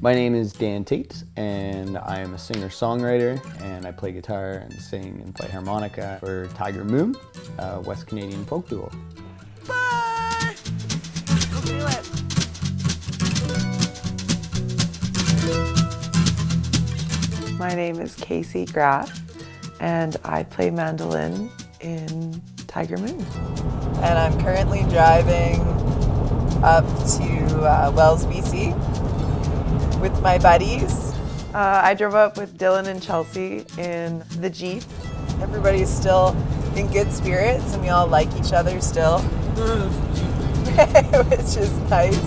My name is Dan Tate, and I am a singer-songwriter, and I play guitar and sing and play harmonica for Tiger Moon, a West Canadian folk duo. Bye! We'll do it. My name is Casey Graff, and I play mandolin in Tiger Moon. And I'm currently driving up to Wells, BC with my buddies. I drove up with Dylan and Chelsea in the Jeep. Everybody's still in good spirits and we all like each other still, which is nice.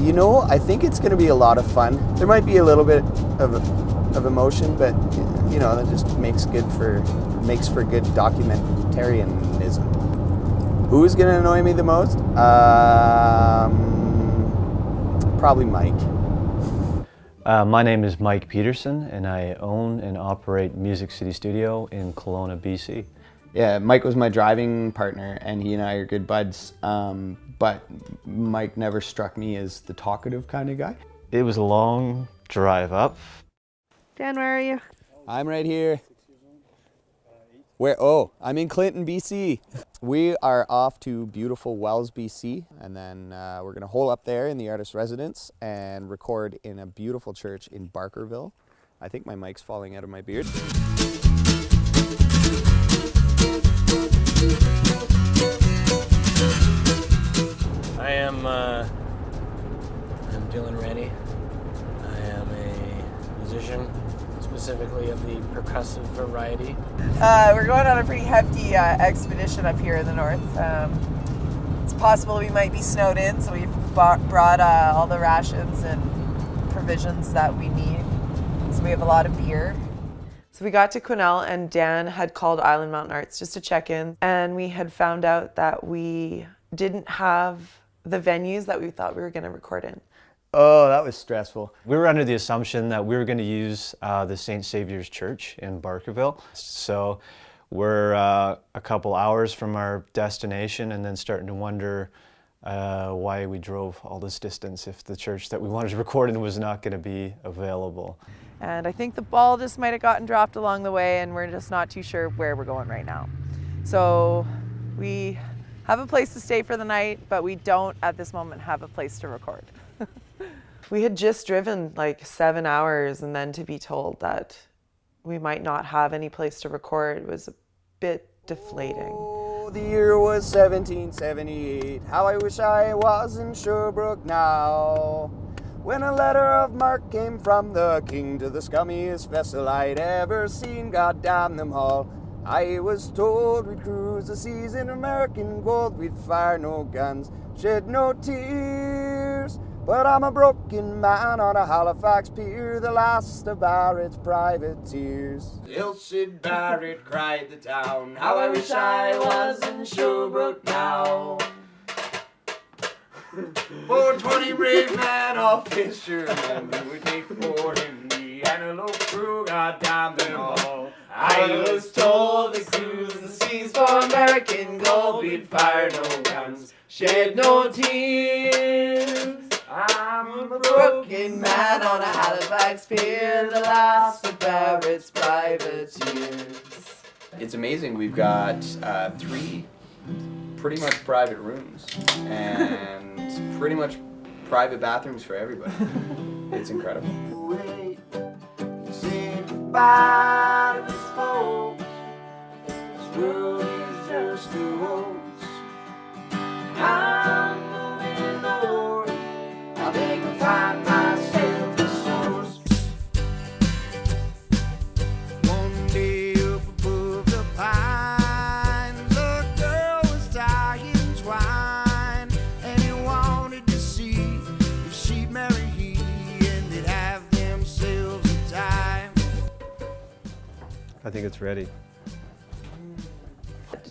You know, I think it's going to be a lot of fun. There might be a little bit of emotion, but you know, that just makes for good documentarianism. Who's going to annoy me the most? Probably Mike. My name is Mike Pedersen, and I own and operate Music City Studio in Kelowna, BC. Yeah, Mike was my driving partner, and he and I are good buds. But Mike never struck me as the talkative kind of guy. It was a long drive up. Dan, where are you? I'm right here. Where? Oh, I'm in Clinton, BC. We are off to beautiful Wells, BC, and then we're gonna hole up there in the artist residence and record in a beautiful church in Barkerville. I think my mic's falling out of my beard. I'm Dylan Rennie. I am a musician, specifically of the percussive variety. We're going on a pretty hefty expedition up here in the north. It's possible we might be snowed in, so we've brought all the rations and provisions that we need. So we have a lot of beer. So we got to Quesnel, and Dan had called Island Mountain Arts just to check in, and we had found out that we didn't have the venues that we thought we were going to record in. Oh, that was stressful. We were under the assumption that we were going to use the St. Saviour's Church in Barkerville. So we're a couple hours from our destination and then starting to wonder why we drove all this distance if the church that we wanted to record in was not going to be available. And I think the ball just might have gotten dropped along the way, and we're just not too sure where we're going right now. So we have a place to stay for the night, but we don't at this moment have a place to record. We had just driven like 7 hours, and then to be told that we might not have any place to record was a bit deflating. Oh, the year was 1778. How I wish I was in Sherbrooke now. When a letter of marque came from the king to the scummiest vessel I'd ever seen, God damn them all. I was told we'd cruise the seas in American gold, we'd fire no guns, shed no tears. But I'm a broken man on a Halifax pier, the last of Barrett's privateers. Ilse Barrett cried the town, how I wish I was in Sherbrooke now. 420 brave men, all fishermen, who would take for him the antelope crew, God damn them all. I was told to cruise the seas for American gold, we'd fire no guns, shed no tears. I'm a broken man on a Halifax pier, the last of Barrett's privateers. It's amazing, we've got 3 pretty much private rooms and pretty much private bathrooms for everybody. It's incredible. Say goodbye to this folks. This world is just a hoax. I'm moving north. I think I'll find myself a source. One day up above the pines, a girl was tying twine, and he wanted to see if she'd marry he, and they'd have themselves a time. I think it's ready.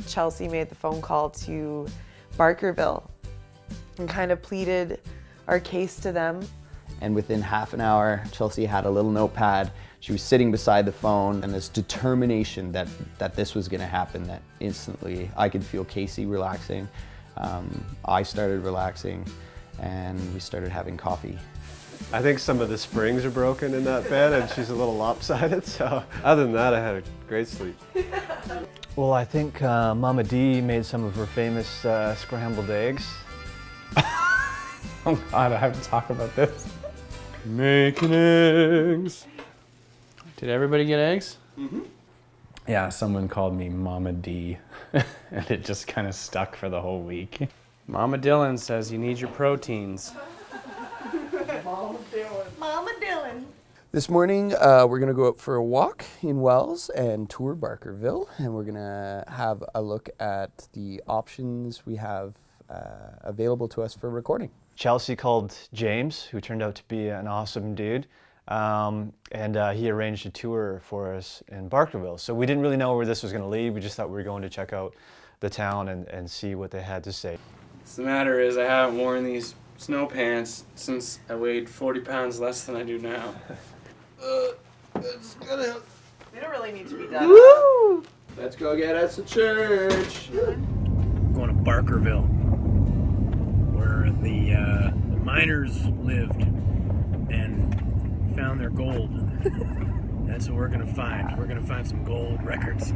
Chelsea made the phone call to Barkerville and kind of pleaded our case to them. And within half an hour, Chelsea had a little notepad. She was sitting beside the phone, and this determination that this was gonna happen, that instantly I could feel Casey relaxing. I started relaxing and we started having coffee. I think some of the springs are broken in that bed and she's a little lopsided, so other than that I had a great sleep. Well, I think Mama D made some of her famous scrambled eggs. Oh God, I have to talk about this. Making eggs. Did everybody get eggs? Mm-hmm. Yeah, someone called me Mama D, and it just kind of stuck for the whole week. Mama Dylan says you need your proteins. Mama Dylan. This morning, we're gonna go out for a walk in Wells and tour Barkerville, and we're gonna have a look at the options we have available to us for recording. Chelsea called James, who turned out to be an awesome dude, and he arranged a tour for us in Barkerville. So we didn't really know where this was going to lead. We just thought we were going to check out the town and see what they had to say. What's the matter is I haven't worn these snow pants since I weighed 40 pounds less than I do now. We don't really need to be done. Woo! Let's go get us a church. Going to Barkerville, where the miners lived and found their gold. That's what we're gonna find. We're gonna find some gold records.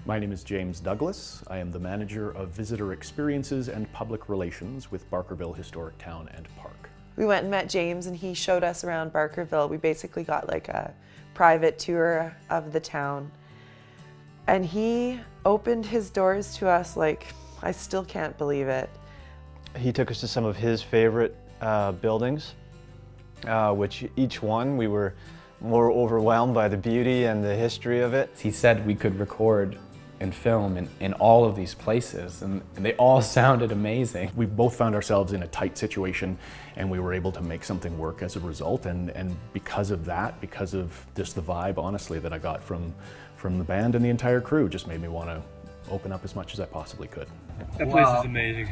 My name is James Douglas. I am the manager of visitor experiences and public relations with Barkerville Historic Town and Park. We went and met James and he showed us around Barkerville. We basically got like a private tour of the town. And he opened his doors to us like, I still can't believe it. He took us to some of his favorite buildings, which each one we were more overwhelmed by the beauty and the history of it. He said we could record and film in all of these places, and they all sounded amazing. We both found ourselves in a tight situation and we were able to make something work as a result, and because of that, because of just the vibe, honestly, that I got from the band and the entire crew, just made me want to open up as much as I possibly could. That place is amazing.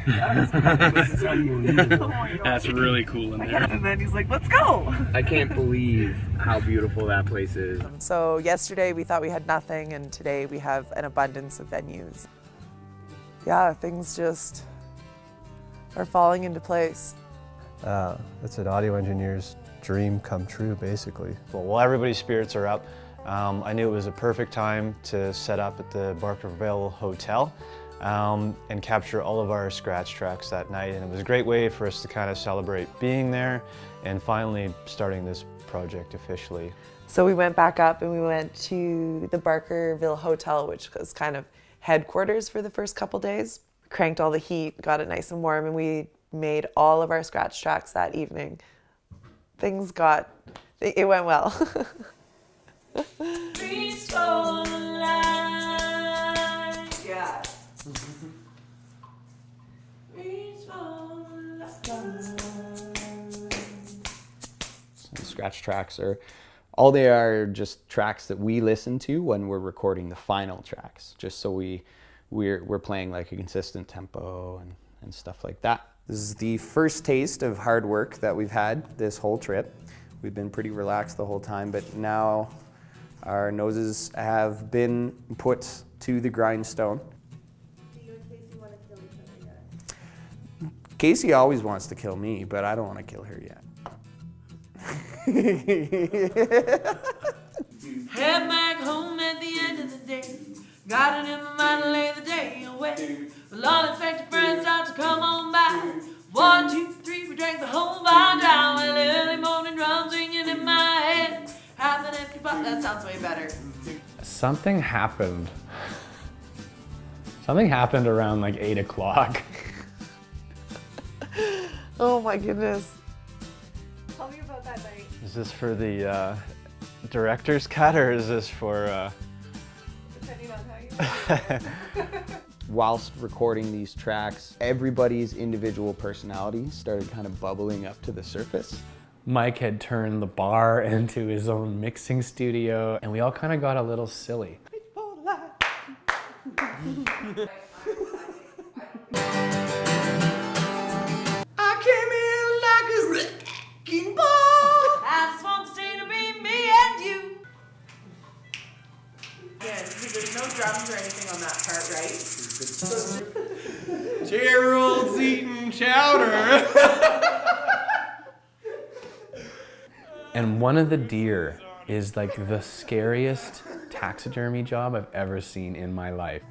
This is unbelievable. That's really cool in there. And then he's like, let's go. I can't believe how beautiful that place is. So yesterday we thought we had nothing and today we have an abundance of venues. Yeah, things just are falling into place. It's an audio engineer's dream come true, basically. Well, while everybody's spirits are up, I knew it was a perfect time to set up at the Barkerville Hotel and capture all of our scratch tracks that night. And it was a great way for us to kind of celebrate being there and finally starting this project officially. So we went back up and we went to the Barkerville Hotel, which was kind of headquarters for the first couple days. Cranked all the heat, got it nice and warm, and we made all of our scratch tracks that evening. It went well. Yeah. So scratch tracks they are just tracks that we listen to when we're recording the final tracks, just so we're playing like a consistent tempo and stuff like that. This is the first taste of hard work that we've had this whole trip. We've been pretty relaxed the whole time, but now our noses have been put to the grindstone. Do you and Casey want to kill each other yet? Casey always wants to kill me, but I don't want to kill her yet. Head back home at the end of the day. Got it in my mind to lay the day away. Well, unexpected friends start to come on by. 1, 2, 3, we drank the whole bar down. Well, early morning drums ringing in my head. Half an empty bottle. That sounds way better. Something happened. Something happened around like 8 o'clock. Oh my goodness. Tell me about that night. Is this for the director's cut or is this for... Depending on how you Whilst recording these tracks, everybody's individual personality started kind of bubbling up to the surface. Mike had turned the bar into his own mixing studio, and we all kind of got a little silly. I came in like a wrecking ball. I just want to stay to be me and you. Yeah, because there's no drums or anything on that part, right? Gerald's eating chowder. And one of the deer is like the scariest taxidermy job I've ever seen in my life.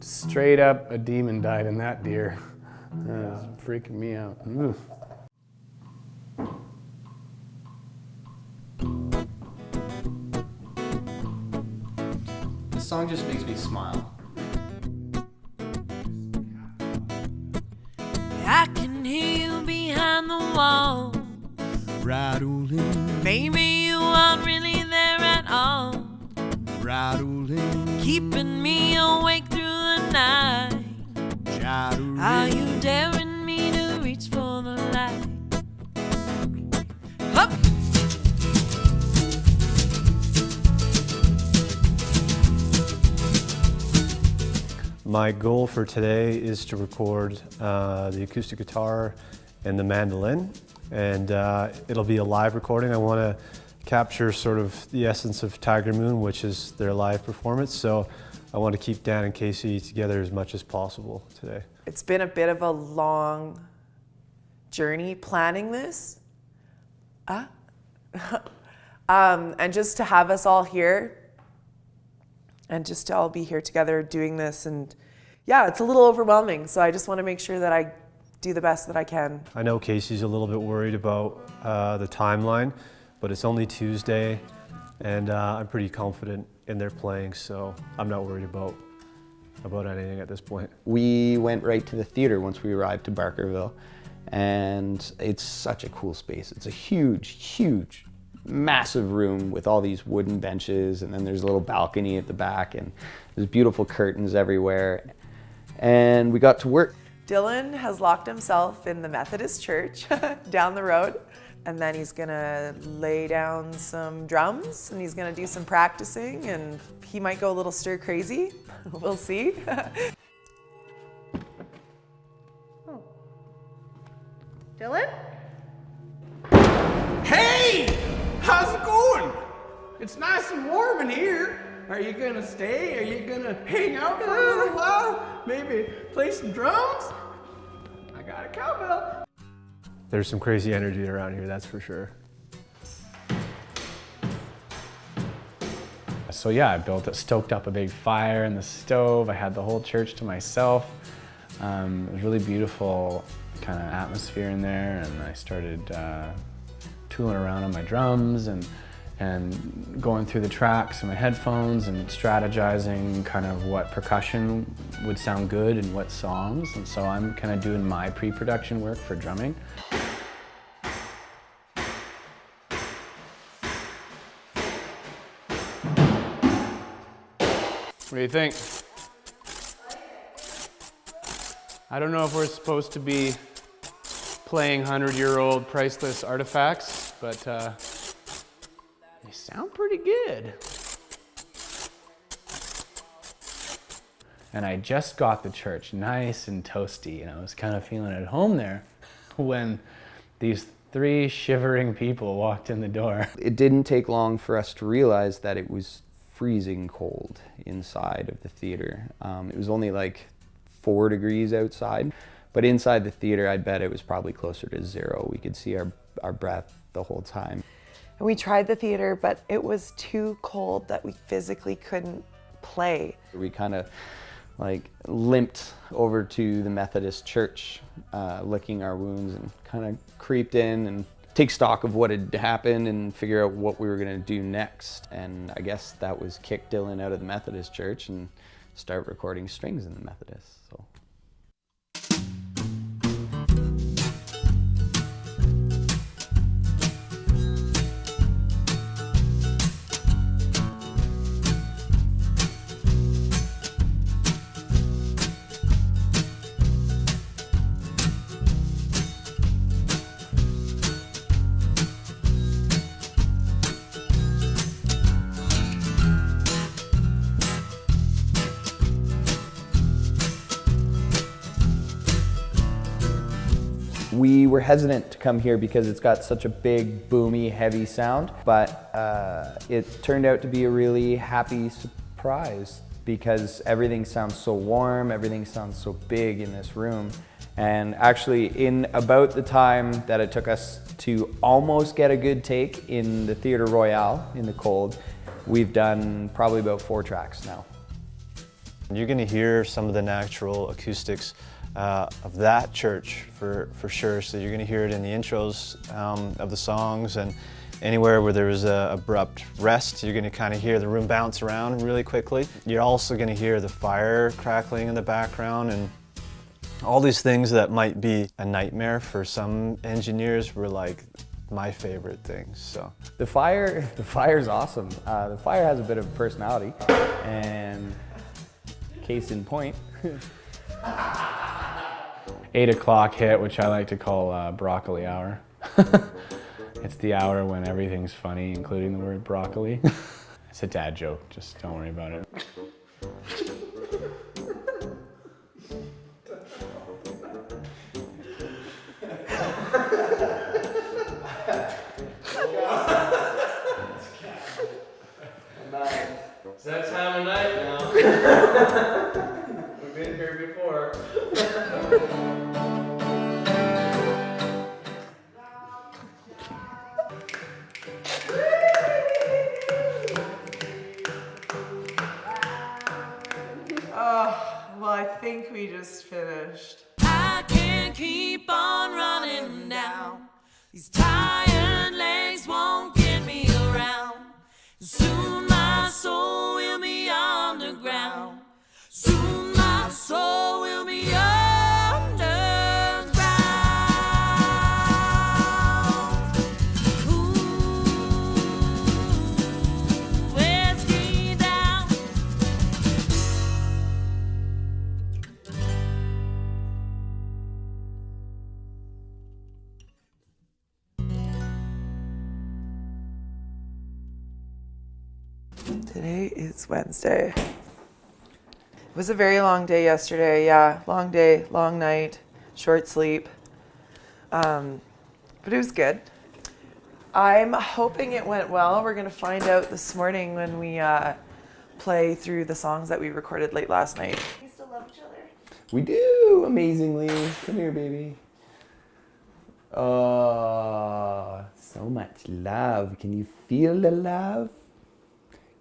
Straight up, a demon died in that deer. That was freaking me out. Ooh. This song just makes me smile. I can hear you behind the wall. Rattling, Maybe you aren't really there at all. rattling, Keeping me awake through the night. chattering. Are you daring me to reach for the light? Up! My goal for today is to record the acoustic guitar and the mandolin, and it'll be a live recording. I want to capture sort of the essence of Tiger Moon, which is their live performance, so I want to keep Dan and Casey together as much as possible today. It's been a bit of a long journey planning this. And just to have us all here and just to all be here together doing this, and yeah, it's a little overwhelming, so I just want to make sure that I do the best that I can. I know Casey's a little bit worried about the timeline, but it's only Tuesday, and I'm pretty confident in their playing, so I'm not worried about anything at this point. We went right to the theater once we arrived to Barkerville, and it's such a cool space. It's a huge, massive room with all these wooden benches, and then there's a little balcony at the back, and there's beautiful curtains everywhere. And we got to work. Dylan has locked himself in the Methodist church down the road, and then he's gonna lay down some drums and he's gonna do some practicing, and he might go a little stir crazy. We'll see. Dylan? Hey! How's it going? It's nice and warm in here. Are you gonna stay? Are you gonna hang out for a little while? Maybe play some drums? I got a cowbell. There's some crazy energy around here, that's for sure. So yeah, I stoked up a big fire in the stove. I had the whole church to myself. It was really beautiful kind of atmosphere in there, and I started tooling around on my drums and going through the tracks in my headphones and strategizing kind of what percussion would sound good in what songs. And so I'm kind of doing my pre-production work for drumming. What do you think? I don't know if we're supposed to be playing 100-year-old priceless artifacts, but they sound pretty good. And I just got the church nice and toasty, and I was kind of feeling at home there when these 3 shivering people walked in the door. It didn't take long for us to realize that it was freezing cold inside of the theater. It was only like 4 degrees outside, but inside the theater, I'd bet it was probably closer to 0. We could see our breath the whole time. And we tried the theater, but it was too cold that we physically couldn't play. We kind of like limped over to the Methodist church, licking our wounds, and kind of creeped in and take stock of what had happened and figure out what we were gonna do next. And I guess that was kick Dylan out of the Methodist church and start recording strings in the Methodist. So. We were hesitant to come here because it's got such a big, boomy, heavy sound, but it turned out to be a really happy surprise. because everything sounds so warm, everything sounds so big in this room. And actually, in about the time that it took us to almost get a good take in the Theatre Royale in the cold, we've done probably about 4 tracks now. You're going to hear some of the natural acoustics of that church for sure. So you're going to hear it in the intros of the songs, and anywhere where there was a abrupt rest, you're going to kind of hear the room bounce around really quickly. You're also going to hear the fire crackling in the background, and all these things that might be a nightmare for some engineers were like my favorite things. So the fire's awesome. The fire has a bit of personality, and case in point. 8 o'clock hit, which I like to call broccoli hour. It's the hour when everything's funny, including the word broccoli. It's a dad joke, just don't worry about it. It's that time of night now. We've been here before. Well, I think we just finished. I can't keep on running now. These tired legs won't get me around. Soon my soul will be underground. Soon my soul will be underground. Ooh, whiskey down. Today is Wednesday. It was a very long day yesterday. Yeah, long day, long night, short sleep. But it was good. I'm hoping it went well. We're going to find out this morning when we play through the songs that we recorded late last night. You still love each other? We do, amazingly. Come here, baby. Oh, so much love. Can you feel the love?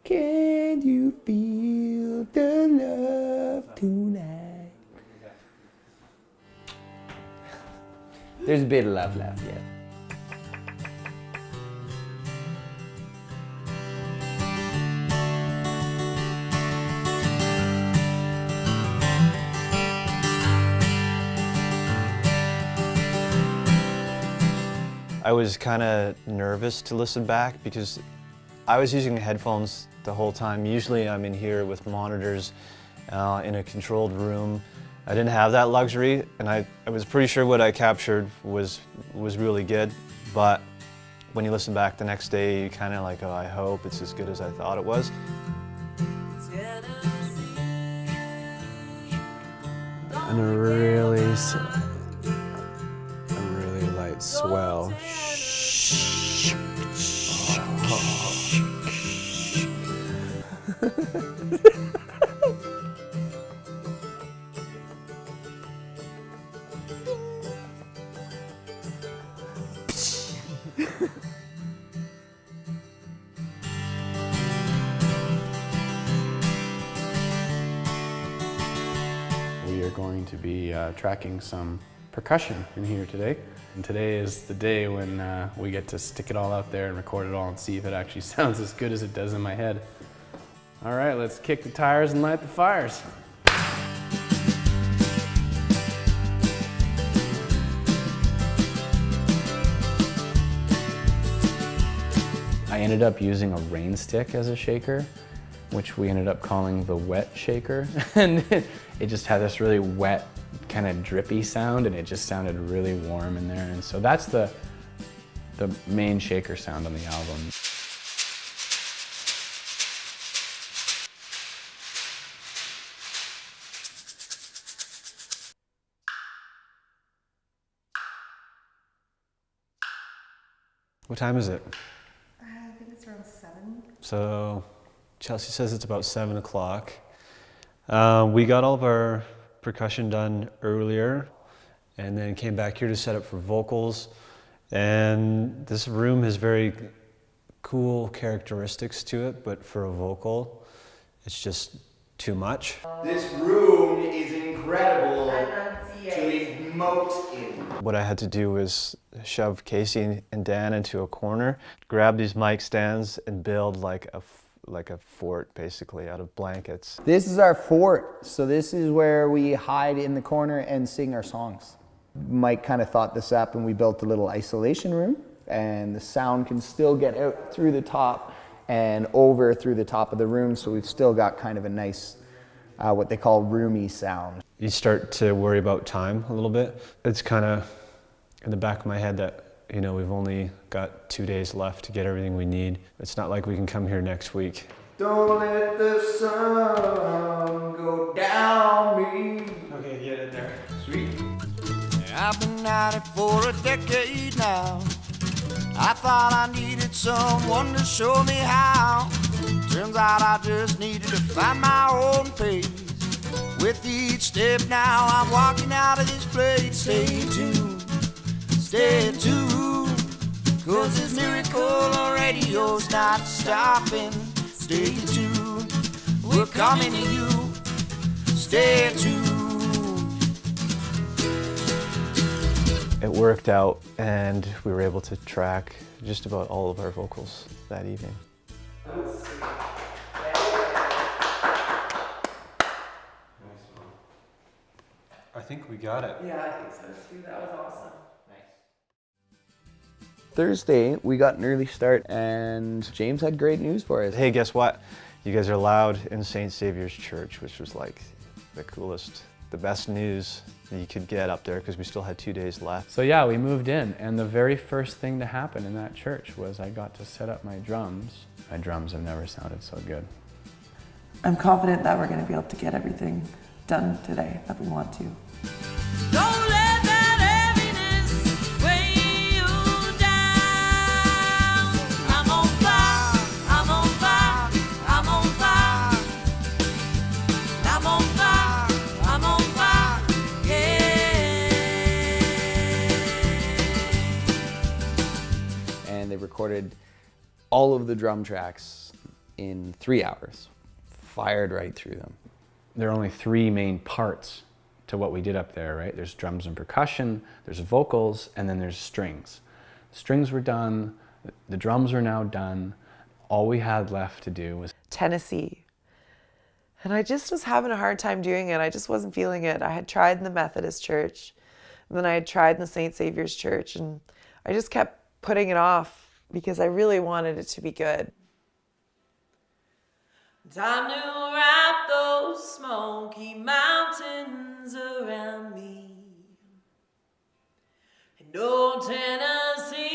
Can you feel the love tonight? There's a bit of love left yet. I was kind of nervous to listen back because I was using headphones the whole time. Usually I'm in here with monitors in a controlled room. I didn't have that luxury, and I was pretty sure what I captured was really good, but when you listen back the next day, you kind of like, oh, I hope it's as good as I thought it was. And a really light swell. We are going to be tracking some percussion in here today. And today is the day when we get to stick it all out there and record it all and see if it actually sounds as good as it does in my head. All right, let's kick the tires and light the fires. I ended up using a rain stick as a shaker, which we ended up calling the wet shaker. And it just had this really wet, kind of drippy sound, and it just sounded really warm in there. And so that's the main shaker sound on the album. What time is it? I think it's around 7. So Chelsea says it's about 7 o'clock. We got all of our percussion done earlier and then came back here to set up for vocals. And this room has very cool characteristics to it, but for a vocal, it's just too much. This room is incredible to emote in. What I had to do was shove Casey and Dan into a corner, grab these mic stands and build like a fort basically out of blankets. This is our fort, so this is where we hide in the corner and sing our songs. Mike kind of thought this up and we built a little isolation room, and the sound can still get out through the top and over through the top of the room, so we've still got kind of a nice, what they call roomy sound. You start to worry about time a little bit. It's kind of in the back of my head that, you know, we've only got 2 days left to get everything we need. It's not like we can come here next week. Don't let the sun go down me. Okay, get in there. Sweet. I've been at it for a decade now. I thought I needed someone to show me how. Turns out I just needed to find my own pace. With each step now, I'm walking out of this place. Stay tuned, stay tuned, 'cause this miracle radio's not stopping. Stay tuned, we're coming to you. Stay tuned. It worked out, and we were able to track just about all of our vocals that evening. I think we got it. Yeah, I think so too. That was awesome. Thursday, we got an early start, and James had great news for us. Hey, guess what? You guys are loud in St. Saviour's Church, which was like the coolest, the best news that you could get up there because we still had 2 days left. So yeah, we moved in, and the very first thing to happen in that church was I got to set up my drums. My drums have never sounded so good. I'm confident that we're going to be able to get everything done today that we want to. Don't let that heaviness weigh you down. I'm on fire, I'm on fire, I'm on fire. I'm on fire, I'm on fire, yeah. And they recorded all of the drum tracks in 3 hours. Fired right through them. There are only 3 main parts to what we did up there, right? There's drums and percussion, there's vocals, and then there's strings. The strings were done, the drums are now done. All we had left to do was Tennessee. And I just was having a hard time doing it. I just wasn't feeling it. I had tried in the Methodist church, and then I had tried in the St. Saviour's church, and I just kept putting it off because I really wanted it to be good. Time to wrap those smoky mountains around me. And oh, Tennessee,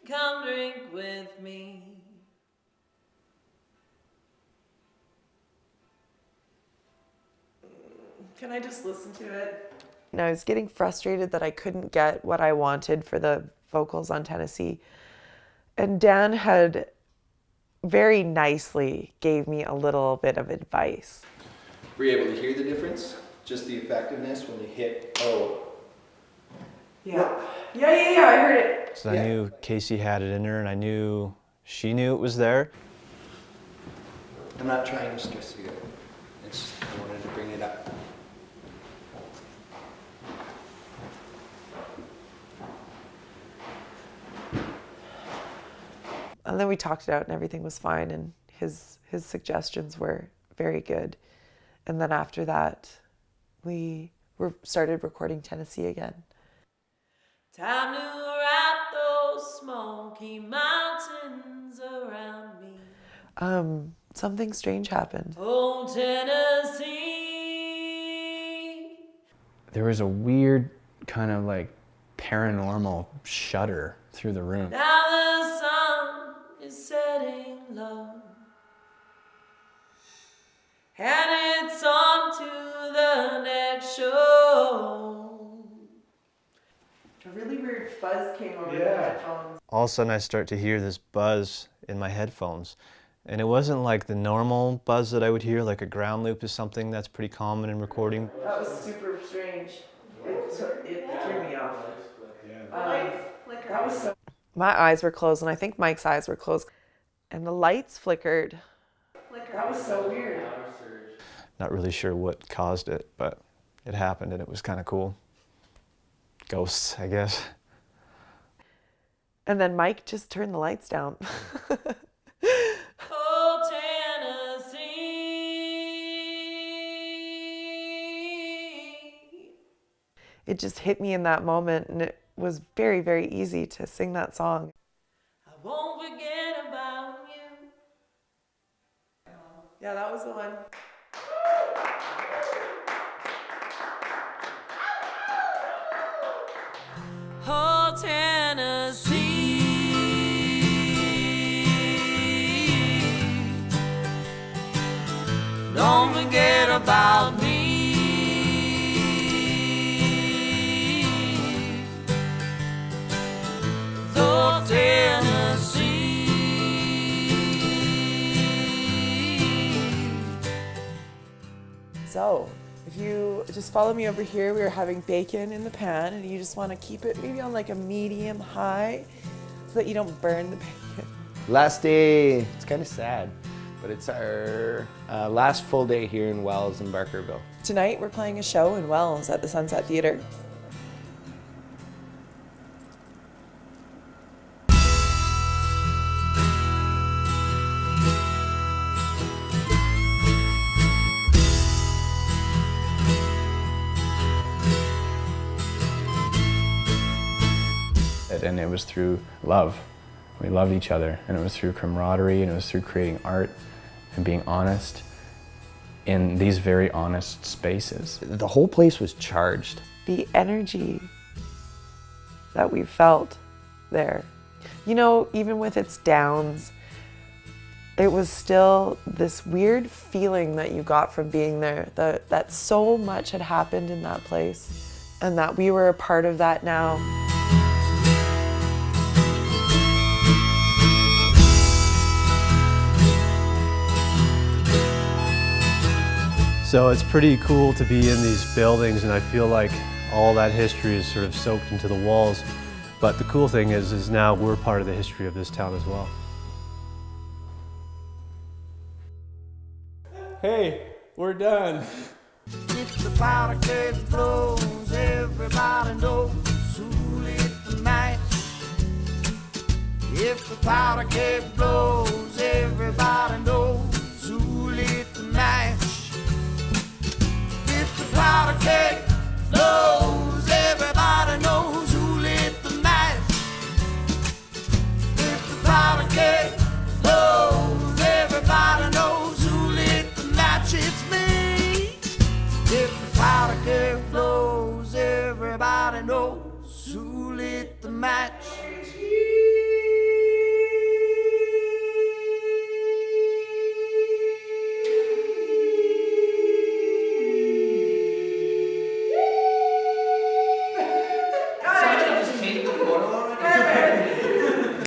come drink with me. Can I just listen to it? And I was getting frustrated that I couldn't get what I wanted for the vocals on Tennessee. And Dan had very nicely gave me a little bit of advice. Were you able to hear the difference? Just the effectiveness when you hit O? Yeah. Yeah, I heard it. So I knew Casey had it in her, and I knew she knew it was there. I'm not trying to stress you. I wanted to bring it up. And then we talked it out and everything was fine, and his suggestions were very good. And then after that, we started recording Tennessee again. Time to wrap those smoky mountains around me. Something strange happened. Oh, Tennessee. there was a weird kind of like paranormal shudder through the room. Now the sun is setting low, and it's on to the next show. A really weird fuzz came over the headphones. All of a sudden I start to hear this buzz in my headphones, And it wasn't like the normal buzz that I would hear, like a ground loop is something that's pretty common in recording. That was super strange. It threw me off. That was so... My eyes were closed, and I think Mike's eyes were closed, and the lights flickered. That was so weird. Not really sure what caused it, but it happened and it was kind of cool. Ghosts, I guess. And then Mike just turned the lights down. Oh, Tennessee. It just hit me in that moment, and it was very, very easy to sing that song. I won't forget about you. Yeah, that was the one. Oh, Tennessee. Don't forget about me. Oh, Tennessee. So, if you just follow me over here, we were having bacon in the pan, and you just want to keep it maybe on like a medium high so that you don't burn the bacon. Last day, it's kind of sad, but it's our last full day here in Wells in Barkerville. Tonight, we're playing a show in Wells at the Sunset Theatre. And it was through love. We loved each other, and it was through camaraderie, and it was through creating art and being honest in these very honest spaces. The whole place was charged. The energy that we felt there. You know, even with its downs, it was still this weird feeling that you got from being there, that so much had happened in that place, and that we were a part of that now. So it's pretty cool to be in these buildings, and I feel like all that history is sort of soaked into the walls. But the cool thing is now we're part of the history of this town as well. Hey, we're done. If the powder keg blows, everybody knows who lit the match. If the powder keg blows, everybody knows who lit the match. If the powder keg blows, everybody knows who lit the match. If the powder keg blows, everybody knows who lit the match. It's me. If the powder keg blows, everybody knows who lit the match.